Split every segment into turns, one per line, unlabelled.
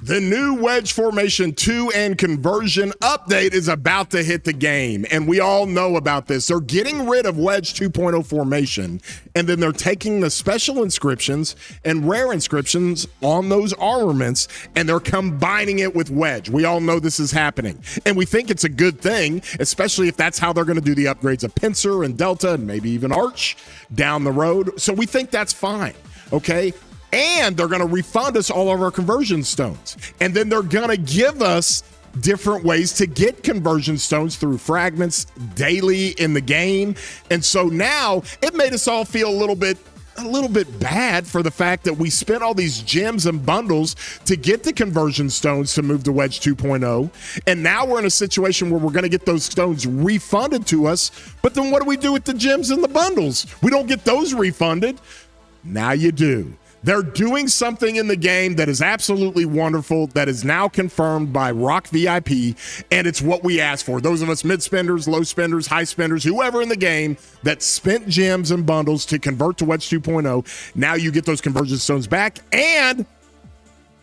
The new Wedge Formation 2 and conversion update is about to hit the game, and we all know about this. They're getting rid of Wedge 2.0 formation, and then they're taking the special inscriptions and rare inscriptions on those armaments, and they're combining it with Wedge. We all know this is happening, and we think it's a good thing, especially if that's how they're going to do the upgrades of Pincer and Delta and maybe even Arch down the road. So we think that's fine, okay? And they're going to refund us all of our conversion stones. And then they're going to give us different ways to get conversion stones through fragments daily in the game. And so now it made us all feel a little bit bad for the fact that we spent all these gems and bundles to get the conversion stones to move to Wedge 2.0. And now we're in a situation where we're going to get those stones refunded to us. But then what do we do with the gems and the bundles? We don't get those refunded. Now you do. They're doing something in the game that is absolutely wonderful, that is now confirmed by Rock VIP, and it's what we asked for. Those of us mid-spenders, low spenders, high spenders, whoever in the game that spent gems and bundles to convert to Wedge 2.0, now you get those conversion stones back, and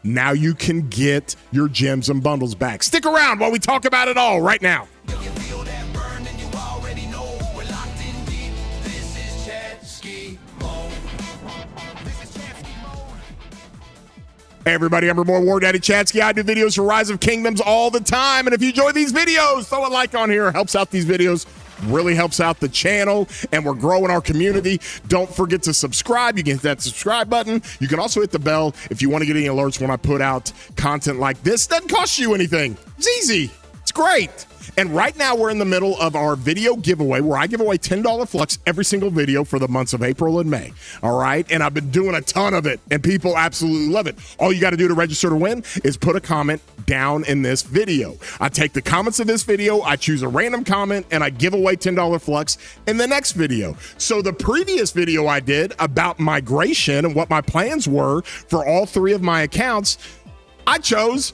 now you can get your gems and bundles back. Stick around while we talk about it all right now. Hey everybody, I'm your boy War Daddy Chatsky. I do videos for Rise of Kingdoms all the time, and if you enjoy these videos, throw a like on here. Helps out these videos, really helps out the channel, and we're growing our community. Don't forget to subscribe. You can hit that subscribe button. You can also hit the bell if you want to get any alerts when I put out content like this. Doesn't cost you anything. It's easy. It's great. And right now we're in the middle of our video giveaway where I give away $10 Flux every single video for the months of April and May. All right. And I've been doing a ton of it and people absolutely love it. All you got to do to register to win is put a comment down in this video. I take the comments of this video, I choose a random comment, and I give away $10 Flux in the next video. So the previous video I did about migration and what my plans were for all three of my accounts, I chose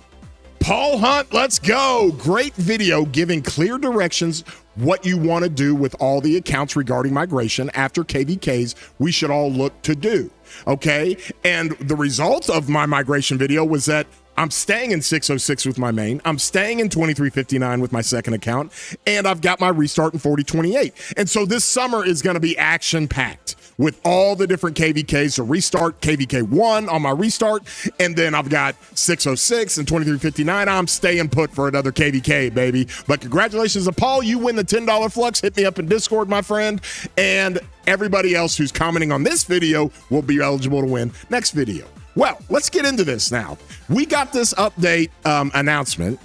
Paul Hunt. Let's go. Great video giving clear directions what you want to do with all the accounts regarding migration after KVKs we should all look to do. Okay. And the result of my migration video was that I'm staying in 606 with my main. I'm staying in 2359 with my second account. And I've got my restart in 4028. And so this summer is going to be action packed with all the different KVKs. So restart KVK1 on my restart. And then I've got 606 and 2359. I'm staying put for another KVK, baby. But congratulations to Paul. You win the $10 Flux. Hit me up in Discord, my friend. And everybody else who's commenting on this video will be eligible to win next video. Well, let's get into this now. We got this update announcement,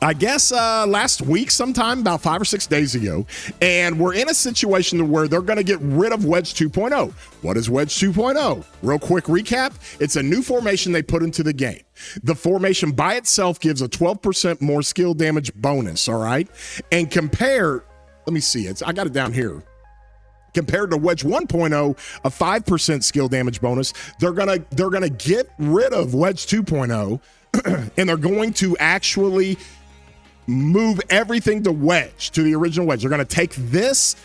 I guess last week sometime, about 5 or 6 days ago, and we're in a situation where they're going to get rid of Wedge 2.0. What is Wedge 2.0? Real quick recap. It's a new formation they put into the game. The formation by itself gives a 12% more skill damage bonus, all right? And compare, let me see, I got it down here. Compared to Wedge 1.0, a 5% skill damage bonus, they're gonna get rid of Wedge 2.0, and they're going to actually move everything to Wedge, to the original Wedge. They're gonna take this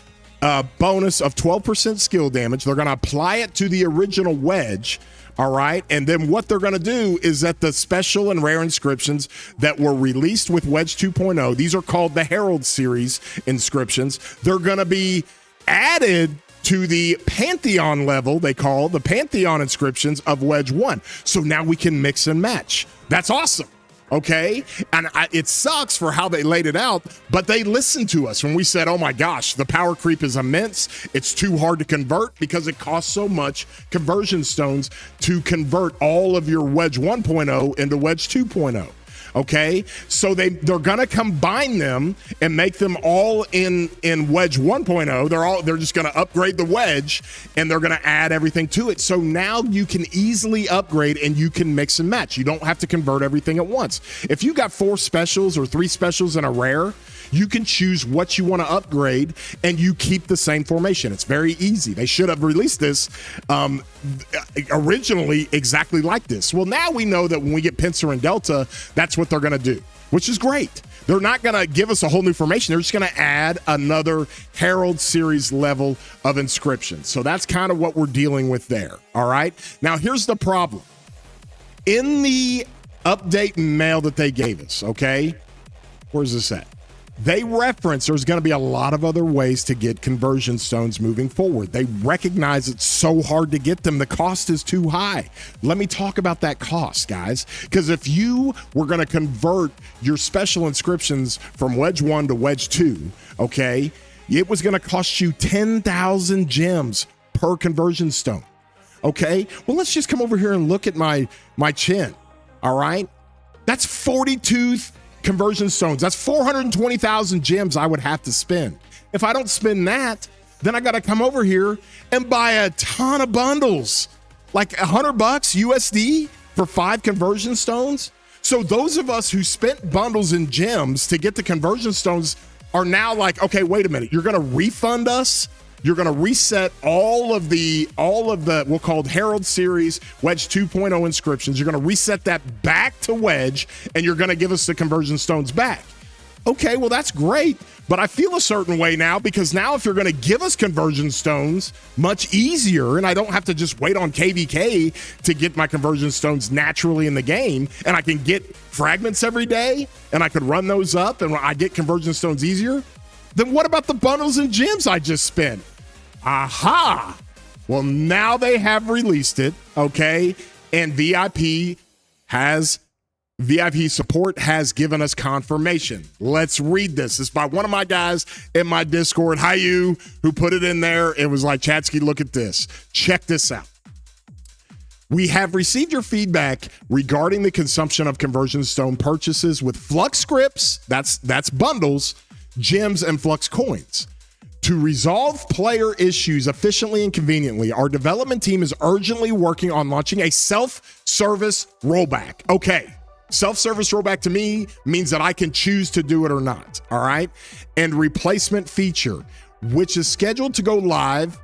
bonus of 12% skill damage, they're gonna apply it to the original Wedge, all right? And then what they're gonna do is that the special and rare inscriptions that were released with Wedge 2.0, these are called the Herald series inscriptions, they're gonna be added to the Pantheon level, they call the Pantheon inscriptions of Wedge 1. So now we can mix and match. That's awesome. Okay. And it sucks for how they laid it out, but they listened to us when we said, oh my gosh, the power creep is immense. It's too hard to convert because it costs so much conversion stones to convert all of your Wedge 1.0 into Wedge 2.0. Okay, so they're gonna combine them and make them all in Wedge 1.0. They're just gonna upgrade the Wedge and they're gonna add everything to it. So now you can easily upgrade and you can mix and match. You don't have to convert everything at once. If you got 4 specials or 3 specials and a rare, you can choose what you want to upgrade and you keep the same formation. It's very easy. They should have released this originally exactly like this. Well, now we know that when we get Pincer and Delta, that's what they're going to do, which is great. They're not going to give us a whole new formation. They're just going to add another Herald series level of inscription. So that's kind of what we're dealing with there. All right. Now, here's the problem. In the update mail that they gave us, okay? Where's this at? They reference there's going to be a lot of other ways to get conversion stones moving forward. They recognize it's so hard to get them. The cost is too high. Let me talk about that cost, guys, because if you were going to convert your special inscriptions from Wedge 1 to Wedge 2, okay, it was going to cost you 10,000 gems per conversion stone, okay? Well, let's just come over here and look at my chin, all right? That's 42 conversion stones. That's 420,000 gems I would have to spend. If I don't spend that, then I got to come over here and buy a ton of bundles, like $100 USD for 5 conversion stones. So those of us who spent bundles and gems to get the conversion stones are now like, okay, wait a minute. You're going to refund us? You're going to reset all of the we'll call it Herald Series Wedge 2.0 inscriptions. You're going to reset that back to Wedge, and you're going to give us the conversion stones back. Okay, well, that's great, but I feel a certain way now, because now if you're going to give us conversion stones much easier, and I don't have to just wait on KVK to get my conversion stones naturally in the game, and I can get fragments every day, and I could run those up, and I get conversion stones easier, then what about the bundles and gems I just spent? Aha! Well, now they have released it, okay? And VIP support has given us confirmation. Let's read this. It's by one of my guys in my Discord, Hayu, who put it in there. It was like, Chatsky, look at this. Check this out. We have received your feedback regarding the consumption of conversion stone purchases with Flux scripts, that's bundles, gems, and Flux coins. To resolve player issues efficiently and conveniently, our development team is urgently working on launching a self-service rollback. Okay, self-service rollback to me means that I can choose to do it or not, all right? And replacement feature, which is scheduled to go live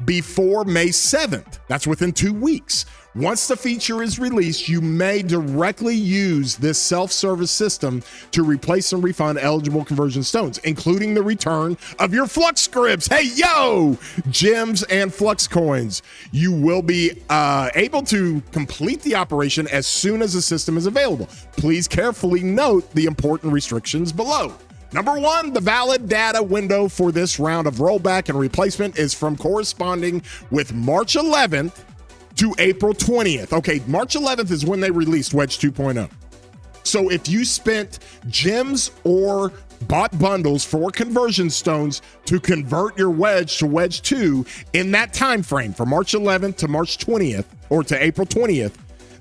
before May 7th. That's within 2 weeks. Once the feature is released, you may directly use this self-service system to replace and refund eligible conversion stones, including the return of your Flux scripts. Hey, yo! Gems and Flux coins. You will be able to complete the operation as soon as the system is available. Please carefully note the important restrictions below. Number 1, the valid data window for this round of rollback and replacement is from corresponding with March 11th to April 20th. Okay, March 11th is when they released Wedge 2.0. So if you spent gems or bought bundles for conversion stones to convert your Wedge to Wedge 2 in that time frame from March 11th to March 20th or to April 20th,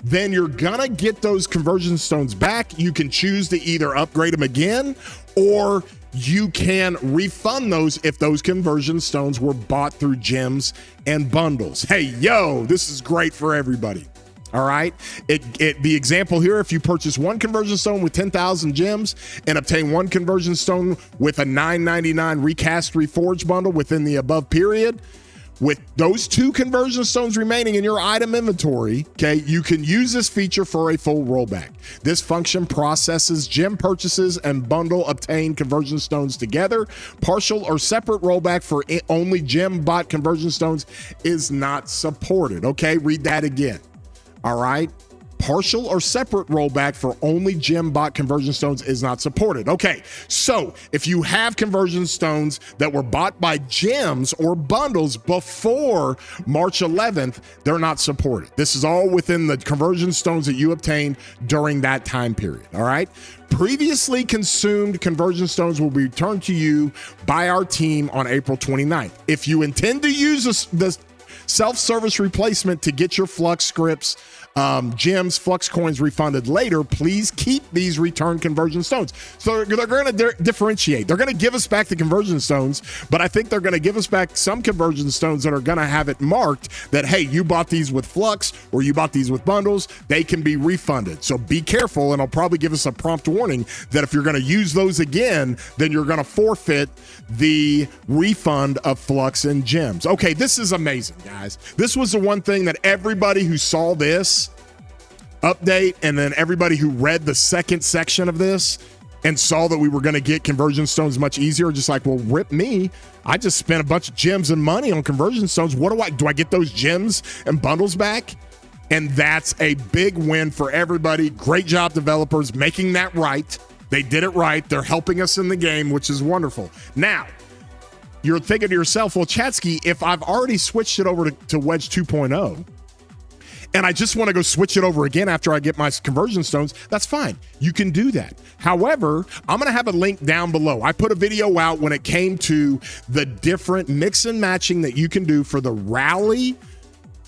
then you're gonna get those conversion stones back. You can choose to either upgrade them again, or you can refund those if those conversion stones were bought through gems and bundles. Hey, yo, this is great for everybody. All right. The example here, if you purchase 1 conversion stone with 10,000 gems and obtain 1 conversion stone with a $9.99 recast reforged bundle within the above period, with those 2 conversion stones remaining in your item inventory, okay, you can use this feature for a full rollback. This function processes gem purchases and bundle obtained conversion stones together. Partial or separate rollback for only gem bot conversion stones is not supported. Okay, read that again. All right. Partial or separate rollback for only gem bot conversion stones is not supported. Okay, so if you have conversion stones that were bought by gems or bundles before March 11th, they're not supported. This is all within the conversion stones that you obtained during that time period, all right? Previously consumed conversion stones will be returned to you by our team on April 29th. If you intend to use this self-service replacement to get your Flux scripts, gems, Flux coins refunded later, please keep these return conversion stones. So they're going to differentiate. They're going to give us back the conversion stones, but I think they're going to give us back some conversion stones that are going to have it marked that, hey, you bought these with Flux or you bought these with bundles, they can be refunded. So be careful, and I'll probably give us a prompt warning that if you're going to use those again, then you're going to forfeit the refund of Flux and gems. Okay, this is amazing, guys. This was the one thing that everybody who saw this update, and then everybody who read the second section of this and saw that we were going to get conversion stones much easier, just like, well, rip me. I just spent a bunch of gems and money on conversion stones. What do I get those gems and bundles back? And that's a big win for everybody. Great job, developers, making that right. They did it right. They're helping us in the game, which is wonderful. Now, you're thinking to yourself, well, Chatsky, if I've already switched it over to Wedge 2.0, and I just want to go switch it over again after I get my conversion stones, that's fine. You can do that. However, I'm going to have a link down below. I put a video out when it came to the different mix and matching that you can do for the rally,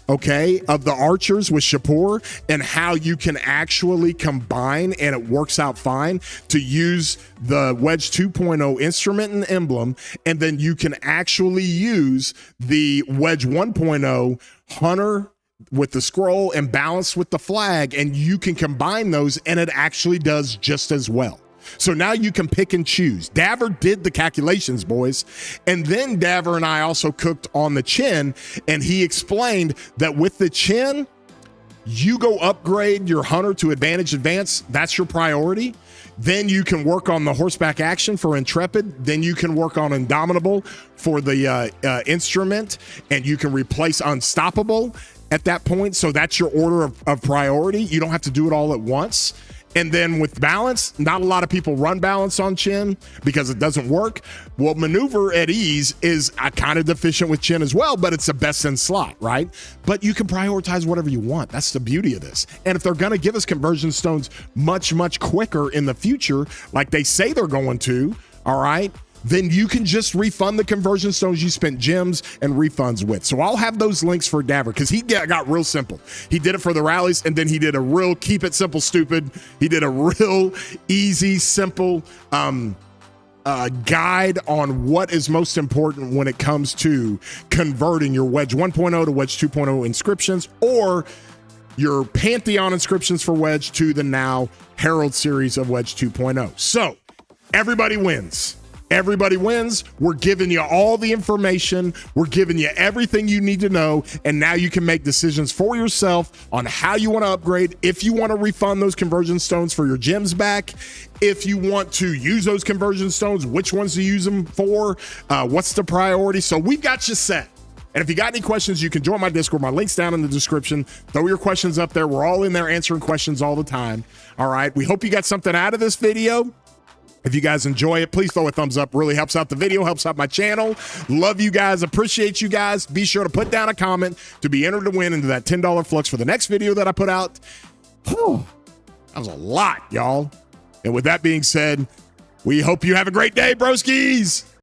okay, of the archers with Shapur, and how you can actually combine, and it works out fine, to use the Wedge 2.0 instrument and emblem, and then you can actually use the Wedge 1.0 hunter with the scroll and balance with the flag, and you can combine those, and it actually does just as well. So now you can pick and choose. Daver did the calculations, boys. And then Daver and I also cooked on the chin, and he explained that with the chin, you go upgrade your hunter to advance. That's your priority. Then you can work on the horseback action for Intrepid. Then you can work on Indomitable for the instrument, and you can replace Unstoppable at that point. So that's your order of priority. You don't have to do it all at once. And then with balance, not a lot of people run balance on chin because it doesn't work. Well, maneuver at ease is kind of deficient with chin as well, but it's the best in slot, right? But you can prioritize whatever you want. That's the beauty of this. And if they're going to give us conversion stones much, much quicker in the future, like they say they're going to, all right, then you can just refund the conversion stones you spent gems and refunds with. So I'll have those links for Daver, because he got real simple. He did it for the rallies, and then he did a real keep it simple, stupid. He did a real easy, simple guide on what is most important when it comes to converting your Wedge 1.0 to Wedge 2.0 inscriptions, or your Pantheon inscriptions for Wedge to the now Herald series of Wedge 2.0. So everybody wins. Everybody wins. We're giving you all the information. We're giving you everything you need to know. And now you can make decisions for yourself on how you want to upgrade. If you want to refund those conversion stones for your gems back, if you want to use those conversion stones, which ones to use them for, what's the priority. So we've got you set. And if you got any questions, you can join my Discord. My link's down in the description. Throw your questions up there. We're all in there answering questions all the time. All right. We hope you got something out of this video. If you guys enjoy it, please throw a thumbs up. Really helps out the video, helps out my channel. Love you guys. Appreciate you guys. Be sure to put down a comment to be entered to win into that $10 Flux for the next video that I put out. Whew, that was a lot, y'all. And with that being said, we hope you have a great day, broskies.